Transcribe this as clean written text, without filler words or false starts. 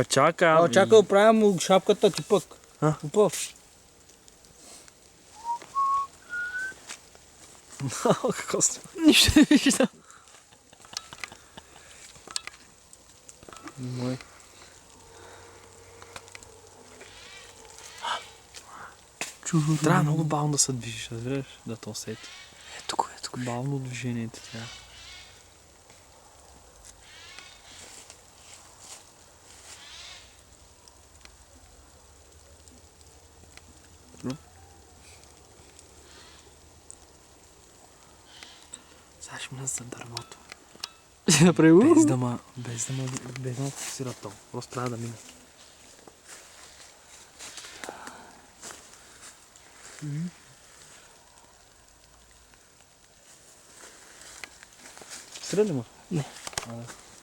чака. Чака оправя му шапката ти пък. Опа. Какво сте? Нищо не виждам. Мой. Трябва много бавно да се движиш, разбираш? Да то усети. Ето го. Бавно движението трябва. Сега ще мина за дървото. Ще направи Без да ма фокусира то. Просто трябва да мина. Среди му? Не. А, да.